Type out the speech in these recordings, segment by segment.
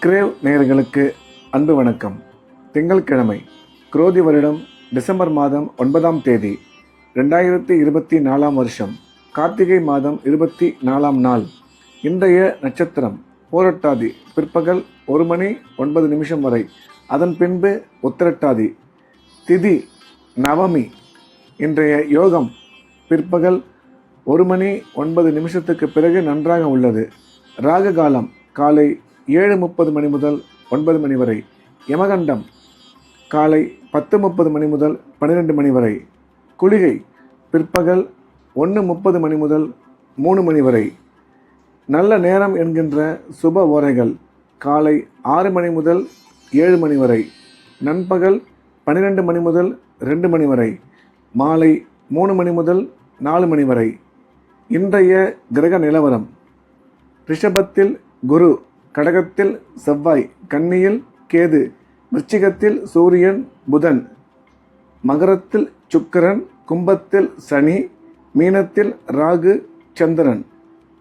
Grave நேயர்களுக்கு அன்பு வணக்கம். திங்கட்கிழமை, குரோதி வருடம் டிசம்பர் மாதம் 9ஆம் தேதி 2024 வருஷம், கார்த்திகை மாதம் 24ஆம் நாள். இன்றைய நட்சத்திரம் போரட்டாதி, பிற்பகல் 1 மணி 9 நிமிஷம் வரை. அதன் பின்பு உத்திரட்டாதி. திதி நவமி. இன்றைய யோகம் பிற்பகல் 1 மணி 9 நிமிஷத்துக்கு பிறகு நன்றாக உள்ளது. ராகு காலம் காலை 7:30 மணி முதல் 9 மணி வரை. யமகண்டம் காலை 10:30 மணி முதல் 12 மணி வரை. குளிகை பிற்பகல் 1:30 மணி முதல் 3 மணி வரை. நல்ல நேரம் என்கின்ற சுப ஓரைகள் காலை 6 மணி முதல் 7 மணி வரை. நண்பகல் 12 மணி முதல் 2 மணி வரை. மாலை 3 மணி முதல் 4 மணி வரை. இன்றைய கிரக நிலவரம்: ரிஷபத்தில் குரு, கடகத்தில் செவ்வாய், கன்னியில் கேது, விருச்சிகத்தில் சூரியன் புதன், மகரத்தில் சுக்கிரன், கும்பத்தில் சனி, மீனத்தில் ராகு சந்திரன்.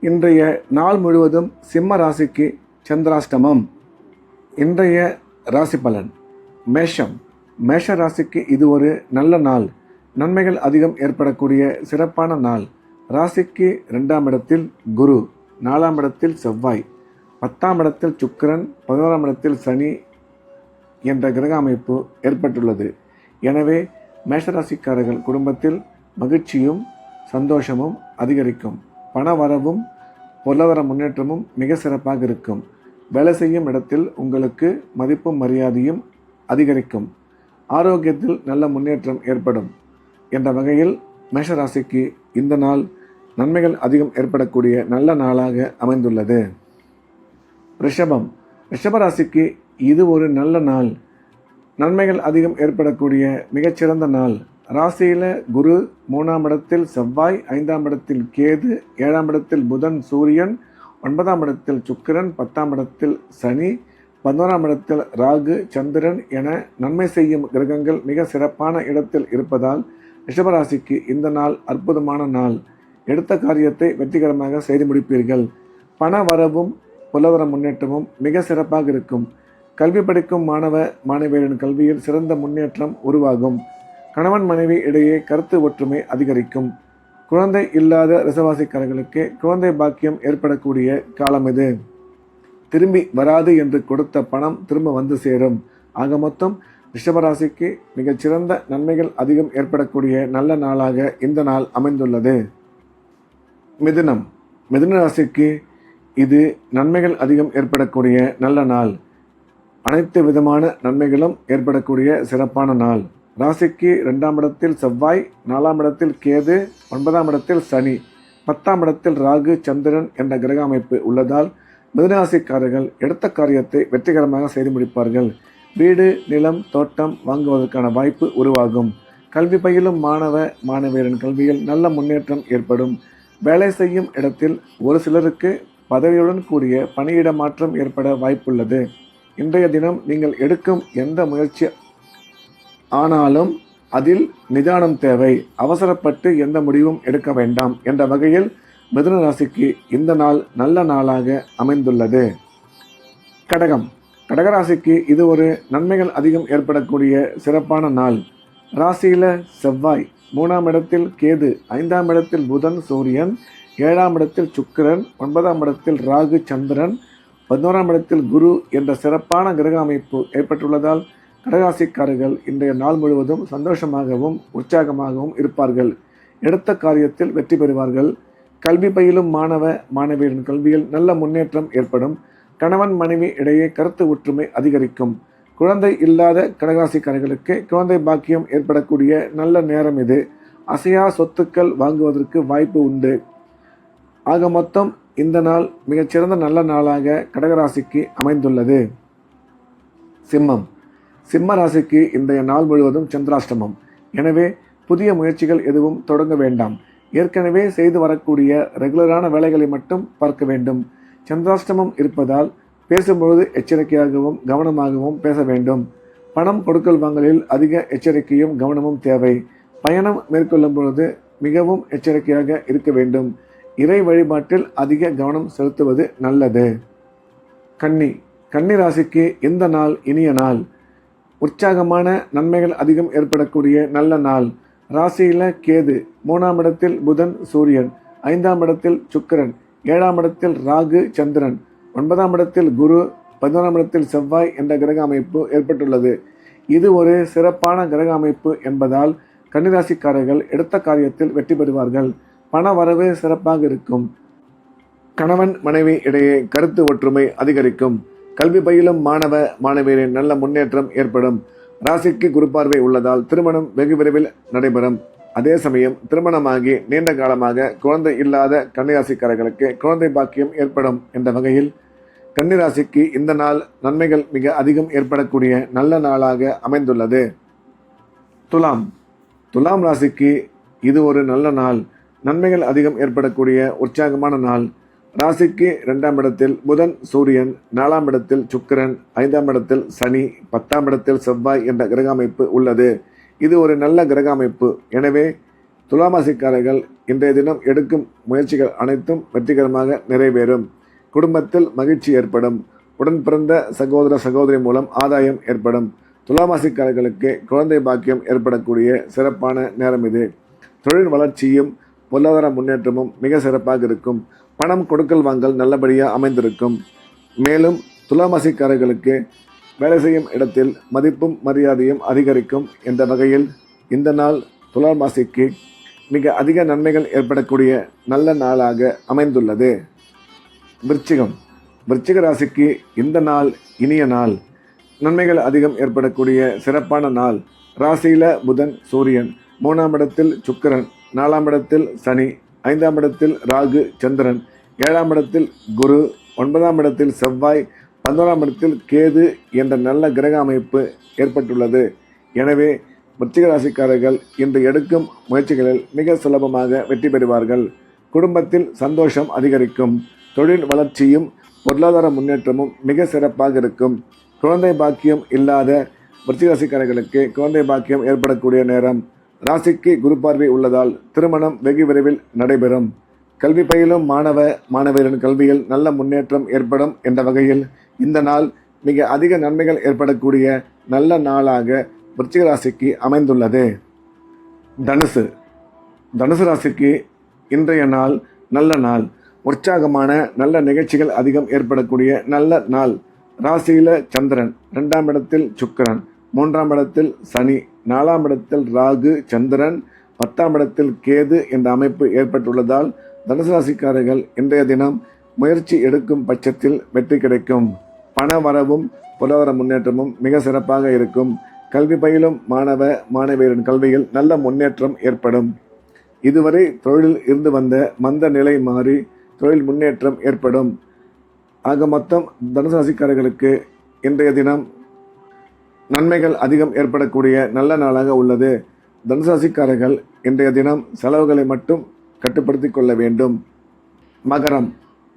இன்றைய நாள் முழுவதும் சிம்ம ராசிக்கு சந்திராஷ்டமம். இன்றைய ராசி பலன்: மேஷம். மேஷ ராசிக்கு இது ஒரு நல்ல நாள். நன்மைகள் அதிகம் ஏற்படக்கூடிய சிறப்பான நாள். ராசிக்கு 2ஆம் இடத்தில் குரு, 4ஆம் இடத்தில் செவ்வாய், 10ஆம் இடத்தில் சுக்கிரன், 11ஆம் இடத்தில் சனி என்ற கிரக அமைப்பு ஏற்பட்டுள்ளது. எனவே மேஷராசிக்காரர்கள் குடும்பத்தில் மகிழ்ச்சியும் சந்தோஷமும் அதிகரிக்கும். பண வரவும் பொருளாதார முன்னேற்றமும் மிக சிறப்பாக இருக்கும். வேலை செய்யும் இடத்தில் உங்களுக்கு மதிப்பும் மரியாதையும் அதிகரிக்கும். ஆரோக்கியத்தில் நல்ல முன்னேற்றம் ஏற்படும் என்ற வகையில் மேஷராசிக்கு இந்த நாள் நன்மைகள் அதிகம் ஏற்படக்கூடிய நல்ல நாளாக அமைந்துள்ளது. ரிஷபம். ரிஷபராசிக்கு இது ஒரு நல்ல நாள். நன்மைகள் அதிகம் ஏற்படக்கூடிய மிகச்சிறந்த நாள். ராசியில் குரு, 3ஆம் இடத்தில் செவ்வாய், 5ஆம் இடத்தில் கேது, 7ஆம் இடத்தில் புதன் சூரியன், 9ஆம் இடத்தில் சுக்கிரன், 10ஆம் இடத்தில் சனி, 11ஆம் இடத்தில் ராகு சந்திரன் என நன்மை செய்யும் கிரகங்கள் மிக சிறப்பான இடத்தில் இருப்பதால் ரிஷபராசிக்கு இந்த நாள் அற்புதமான நாள். எடுத்த காரியத்தை வெற்றிகரமாக செய்து முடிப்பீர்கள். பண வரவும் பொருளாதார முன்னேற்றமும் மிக சிறப்பாக இருக்கும். கல்வி படிக்கும் மாணவ மாணவியரின் கல்வியில் சிறந்த முன்னேற்றம் உருவாகும். கணவன் மனைவி இடையே கருத்து ஒற்றுமை அதிகரிக்கும். குழந்தை இல்லாத ரிஷபராசிக்காரர்களுக்கு குழந்தை பாக்கியம் ஏற்படக்கூடிய காலம் இது. திரும்பி வராது என்று கொடுத்த பணம் திரும்ப வந்து சேரும். ஆக மொத்தம் ரிஷபராசிக்கு மிகச்சிறந்த நன்மைகள் அதிகம் ஏற்படக்கூடிய நல்ல நாளாக இந்த நாள் அமைந்துள்ளது. மிதுனம். மிதுன ராசிக்கு இது நன்மைகள் அதிகம் ஏற்படக்கூடிய நல்ல நாள். அனைத்து விதமான நன்மைகளும் ஏற்படக்கூடிய சிறப்பான நாள். ராசிக்கு 2ஆம் இடத்தில் செவ்வாய், 4ஆம் இடத்தில் கேது, 9ஆம் இடத்தில் சனி, 10ஆம் இடத்தில் ராகு சந்திரன் என்ற கிரக அமைப்பு உள்ளதால் மிதுனராசிக்காரர்கள் எடுத்த காரியத்தை வெற்றிகரமாக செய்து முடிப்பார்கள். வீடு, நிலம், தோட்டம் வாங்குவதற்கான வாய்ப்பு உருவாகும். கல்வி பயிலும் மாணவ மாணவியரின் கல்வியில் நல்ல முன்னேற்றம் ஏற்படும். வேலை செய்யும் இடத்தில் ஒரு சிலருக்கு பதவியுடன் கூடிய பணியிட மாற்றம் ஏற்பட வாய்ப்புள்ளது. இன்றைய தினம் நீங்கள் எடுக்கும் எந்த முயற்சி ஆனாலும் அதில் நிதானம் தேவை. அவசரப்பட்டு எந்த முடிவும் எடுக்க வேண்டாம் என்ற வகையில் மிதுன ராசிக்கு இந்த நாள் நல்ல நாளாக அமைந்துள்ளது. கடகம். கடகராசிக்கு இது ஒரு நன்மைகள் அதிகம் ஏற்படக்கூடிய சிறப்பான நாள். ராசியில் செவ்வாய், 3ஆம் இடத்தில் கேது, 5ஆம் இடத்தில் புதன் சூரியன், 7ஆம் இடத்தில் சுக்கிரன், 9ஆம் இடத்தில் ராகு சந்திரன், 11ஆம் இடத்தில் குரு என்ற சிறப்பான கிரக அமைப்பு ஏற்பட்டுள்ளதால் கடகராசிக்காரர்கள் இன்றைய நாள் முழுவதும் சந்தோஷமாகவும் உற்சாகமாகவும் இருப்பார்கள். எடுத்த காரியத்தில் வெற்றி பெறுவார்கள். கல்வி பயிலும் மாணவ மாணவியரின் கல்வியில் நல்ல முன்னேற்றம் ஏற்படும். கணவன் மனைவி இடையே கருத்து ஒற்றுமை அதிகரிக்கும். குழந்தை இல்லாத கடகராசிக்காரர்களுக்கு குழந்தை பாக்கியம் ஏற்படக்கூடிய நல்ல நேரம் இது. அசையா சொத்துக்கள் வாங்குவதற்கு வாய்ப்பு உண்டு. ஆக மொத்தம் இந்த நாள் மிகச்சிறந்த நல்ல நாளாக கடகராசிக்கு அமைந்துள்ளது. சிம்மம். சிம்ம ராசிக்கு இன்றைய நாள் முழுவதும் சந்திராஷ்டமம். எனவே புதிய முயற்சிகள் எதுவும் தொடங்க வேண்டாம். ஏற்கனவே செய்து வரக்கூடிய ரெகுலரான வேலைகளை மட்டும் பார்க்க வேண்டும். சந்திராஷ்டமம் இருப்பதால் பேசும்பொழுது எச்சரிக்கையாகவும் கவனமாகவும் பேச வேண்டும். பணம் கொடுக்கல் வாங்கலில் அதிக எச்சரிக்கையும் கவனமும் தேவை. பயணம் மேற்கொள்ளும் பொழுது மிகவும் எச்சரிக்கையாக இருக்க வேண்டும். இறை வழிபாட்டில் அதிக கவனம் செலுத்துவது நல்லது. கன்னி. கன்னிராசிக்கு இந்த நாள் இனிய நாள். உற்சாகமான நன்மைகள் அதிகம் ஏற்படக்கூடிய நல்ல நாள். ராசியில் கேது, 3ஆம் இடத்தில் புதன் சூரியன், 5ஆம் இடத்தில் சுக்கிரன், 7ஆம் இடத்தில் ராகு சந்திரன், 9ஆம் இடத்தில் குரு, 11ஆம் இடத்தில் செவ்வாய் என்ற கிரக அமைப்பு ஏற்பட்டுள்ளது. இது ஒரு சிறப்பான கிரக அமைப்பு என்பதால் கன்னிராசிக்காரர்கள் எடுத்த காரியத்தில் வெற்றி பெறுவார்கள். பண வரவு சிறப்பாக இருக்கும். கணவன் மனைவி இடையே கருத்து ஒற்றுமை அதிகரிக்கும். கல்வி பயிலும் மாணவ மாணவியரின் நல்ல முன்னேற்றம் ஏற்படும். ராசிக்கு குரு பார்வை உள்ளதால் திருமணம் வெகு விரைவில் நடைபெறும். அதே சமயம் திருமணமாகி நீண்ட காலமாக குழந்தை இல்லாத கன்னிராசிக்காரர்களுக்கு குழந்தை பாக்கியம் ஏற்படும் என்ற வகையில் கன்னிராசிக்கு இந்த நாள் நன்மைகள் மிக அதிகம் ஏற்படக்கூடிய நல்ல நாளாக அமைந்துள்ளது. துலாம் ராசிக்கு இது ஒரு நல்ல நாள். நன்மைகள் அதிகம் ஏற்படக்கூடிய உற்சாகமான நாள். ராசிக்கு 2ஆம் இடத்தில் புதன் சூரியன், 4ஆம் இடத்தில் சுக்கிரன், 5ஆம் இடத்தில் சனி, 10ஆம் இடத்தில் செவ்வாய் என்ற கிரக அமைப்பு உள்ளது. இது ஒரு நல்ல கிரக அமைப்பு. எனவே துலாம் ராசிக்காரர்கள் இன்றைய தினம் எடுக்கும் முயற்சிகள் அனைத்தும் வெற்றிகரமாக நிறைவேறும். குடும்பத்தில் மகிழ்ச்சி ஏற்படும். உடன் பிறந்த சகோதர சகோதரி மூலம் ஆதாயம் ஏற்படும். துலாம் ராசிக்காரர்களுக்கு குழந்தை பாக்கியம் ஏற்படக்கூடிய சிறப்பான நேரம் இது. தொழில் வளர்ச்சியும் பொருளாதார முன்னேற்றமும் மிக சிறப்பாக இருக்கும். பணம் கொடுக்கல் வாங்கல் நல்லபடியாக அமைந்திருக்கும். மேலும் துலாம் ராசிக்காரர்களுக்கு வேலை செய்யும் இடத்தில் மதிப்பும் மரியாதையும் அதிகரிக்கும் என்ற வகையில் இந்த நாள் துலாம் ராசிக்கு மிக அதிக நன்மைகள் ஏற்படக்கூடிய நல்ல நாளாக அமைந்துள்ளது. விருச்சிக ராசிக்கு இந்த நாள் இனிய நாள். நன்மைகள் அதிகம் ஏற்படக்கூடிய சிறப்பான நாள். ராசியில் புதன் சூரியன், 3ஆம் இடத்தில் சுக்கிரன், 4ஆம் இடத்தில் சனி, 5ஆம் இடத்தில் ராகு சந்திரன், 7ஆம் இடத்தில் குரு, 9ஆம் இடத்தில் செவ்வாய், 11ஆம் இடத்தில் கேது என்ற நல்ல கிரக அமைப்பு ஏற்பட்டுள்ளது. எனவே விருச்சிக ராசிக்காரர்கள் இன்று எடுக்கும் முயற்சிகளில் மிக சுலபமாக வெற்றி பெறுவார்கள். குடும்பத்தில் சந்தோஷம் அதிகரிக்கும். தொழில் வளர்ச்சியும் பொருளாதார முன்னேற்றமும் மிக சிறப்பாக இருக்கும். குழந்தை பாக்கியம் இல்லாத விருச்சிக ராசிக்காரர்களுக்கு குழந்தை பாக்கியம் ஏற்படக்கூடிய நேரம். ராசிக்கு குரு பார்வை உள்ளதால் திருமணம் வெகு விரைவில் நடைபெறும். கல்வி பயிலும் மாணவ மாணவியரின் கல்வியில் நல்ல முன்னேற்றம் ஏற்படும் என்ற வகையில் இந்த நாள் மிக அதிக நன்மைகள் ஏற்படக்கூடிய நல்ல நாளாக விருச்சிக ராசிக்கு அமைந்துள்ளது. தனுசு ராசிக்கு இன்றைய நாள் நல்ல நாள். உற்சாகமான நல்ல நிகழ்ச்சிகள் அதிகம் ஏற்படக்கூடிய நல்ல நாள். ராசியில் சந்திரன், 2ஆம் இடத்தில் சுக்கிரன், 3ஆம் இடத்தில் சனி, 4ஆம் இடத்தில் ராகு சந்திரன், 10ஆம் இடத்தில் கேது என்ற அமைப்பு ஏற்பட்டுள்ளதால் தனுசு ராசிக்காரர்கள் இன்றைய தினம் முயற்சி எடுக்கும் பட்சத்தில் வெற்றி கிடைக்கும். பண வரவும் பொருளாதார முன்னேற்றமும் மிக சிறப்பாக இருக்கும். கல்வி பயிலும் மாணவ மாணவியரின் கல்வியில் நல்ல முன்னேற்றம் ஏற்படும். இதுவரை தொழிலில் இருந்து வந்த மந்த நிலை மாறி தொழில் முன்னேற்றம் ஏற்படும். ஆக மொத்தம் தனுசு ராசிக்காரர்களுக்கு இன்றைய தினம் நன்மைகள் அதிகம் ஏற்படக்கூடிய நல்ல நாளாக உள்ளது. தனுசு ராசிக்காரர்கள் இன்றைய தினம் செலவுகளை மட்டும் கட்டுப்படுத்தி கொள்ள வேண்டும்.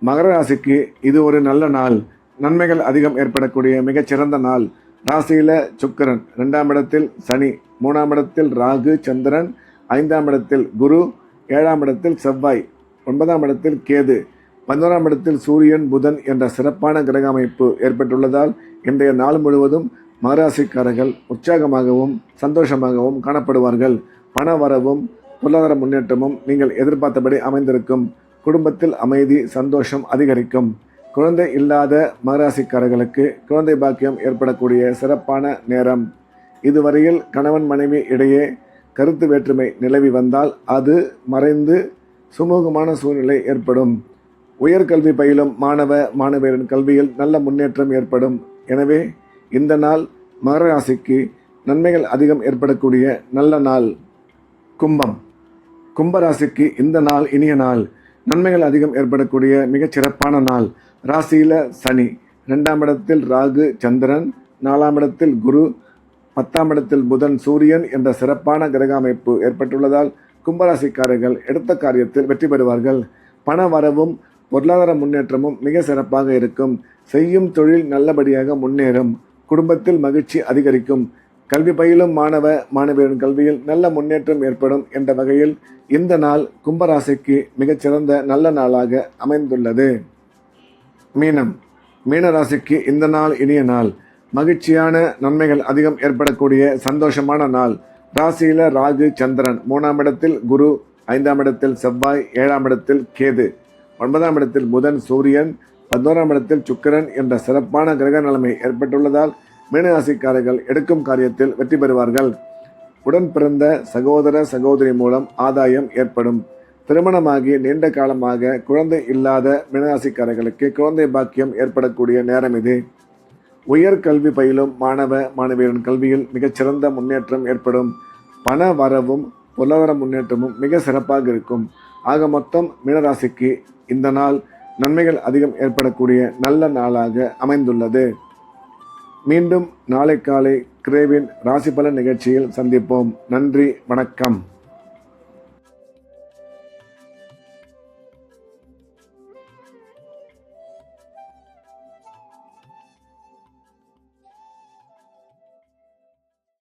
மகர ராசிக்கு இது ஒரு நல்ல நாள். நன்மைகள் அதிகம் ஏற்படக்கூடிய மிகச்சிறந்த நாள். ராசியில் சுக்கிரன், 2ஆம் இடத்தில் சனி, 3ஆம் இடத்தில் ராகு சந்திரன், 5ஆம் இடத்தில் குரு, 7ஆம் இடத்தில் செவ்வாய், 9ஆம் இடத்தில் கேது, 11ஆம் இடத்தில் சூரியன் புதன் என்ற சிறப்பான கிரக அமைப்பு ஏற்பட்டுள்ளதால் இன்றைய நாள் முழுவதும் மகராசிக்காரர்கள் உற்சாகமாகவும் சந்தோஷமாகவும் காணப்படுவார்கள். பண வரவும் பொருளாதார முன்னேற்றமும் நீங்கள் எதிர்பார்த்தபடி அமைந்திருக்கும். குடும்பத்தில் அமைதி சந்தோஷம் அதிகரிக்கும். குழந்தை இல்லாத மகராசிக்காரர்களுக்கு குழந்தை பாக்கியம் ஏற்படக்கூடிய சிறப்பான நேரம். இதுவரையில் கணவன் மனைவி இடையே கருத்து வேற்றுமை நிலவி வந்தால் அது மறைந்து சுமூகமான சூழ்நிலை ஏற்படும். உயர்கல்வி பயிலும் மாணவ மாணவியரின் கல்வியில் நல்ல முன்னேற்றம் ஏற்படும். எனவே இந்த நாள் மகர ராசிக்கு நன்மைகள் அதிகம் ஏற்படக்கூடிய நல்ல நாள். கும்பராசிக்கு இந்த நாள் இனிய நாள். நன்மைகள் அதிகம் ஏற்படக்கூடிய மிகச் சிறப்பான நாள். ராசியில் சனி, 2ஆம் இடத்தில் ராகு சந்திரன், 4ஆம் இடத்தில் குரு, 10ஆம் இடத்தில் புதன் சூரியன் என்ற சிறப்பான கிரக அமைப்பு ஏற்பட்டுள்ளதால் கும்பராசிக்காரர்கள் எடுத்த காரியத்தில் வெற்றி பெறுவார்கள். பண வரவும் பொருளாதார முன்னேற்றமும் மிக சிறப்பாக இருக்கும். செய்யும் தொழில் நல்லபடியாக முன்னேறும். குடும்பத்தில் மகிழ்ச்சி அதிகரிக்கும். கல்வி பயிலும் மாணவ மாணவியரின் கல்வியில் நல்ல முன்னேற்றம் ஏற்படும் என்ற வகையில் இந்த நாள் கும்பராசிக்கு மிகச்சிறந்த நல்ல நாளாக அமைந்துள்ளது. மீன ராசிக்கு இந்த நாள் இனிய நாள். மகிழ்ச்சியான நன்மைகள் அதிகம் ஏற்படக்கூடிய சந்தோஷமான நாள். ராசியில ராகு சந்திரன், 3ஆம் இடத்தில் குரு, 5ஆம் இடத்தில் செவ்வாய், 7ஆம் இடத்தில் கேது, 9ஆம் இடத்தில் புதன், சூரியன், 11ஆம் இடத்தில் சுக்கிரன் என்ற சிறப்பான கிரக நிலைமை ஏற்பட்டுள்ளதால் மீனராசிக்காரர்கள் எடுக்கும் காரியத்தில் வெற்றி பெறுவார்கள். உடன் பிறந்த சகோதர சகோதரி மூலம் ஆதாயம் ஏற்படும். திருமணமாகி நீண்ட காலமாக குழந்தை இல்லாத மீனராசிக்காரர்களுக்கு குழந்தை பாக்கியம் ஏற்படக்கூடிய நேரம் இது. உயர் கல்வி பயிலும் மாணவ மாணவியரின் கல்வியில் மிகச்சிறந்த முன்னேற்றம் ஏற்படும். பண வரவும் பொருளாதார முன்னேற்றமும் மிக சிறப்பாக இருக்கும். ஆக மொத்தம் மீனராசிக்கு இந்த நாள் நன்மைகள் அதிகம் ஏற்படக்கூடிய நல்ல நாளாக அமைந்துள்ளது. மீண்டும் நாளை காலை கிரேவின் ராசி பலன் நிகழ்ச்சியில் சந்திப்போம். நன்றி, வணக்கம்.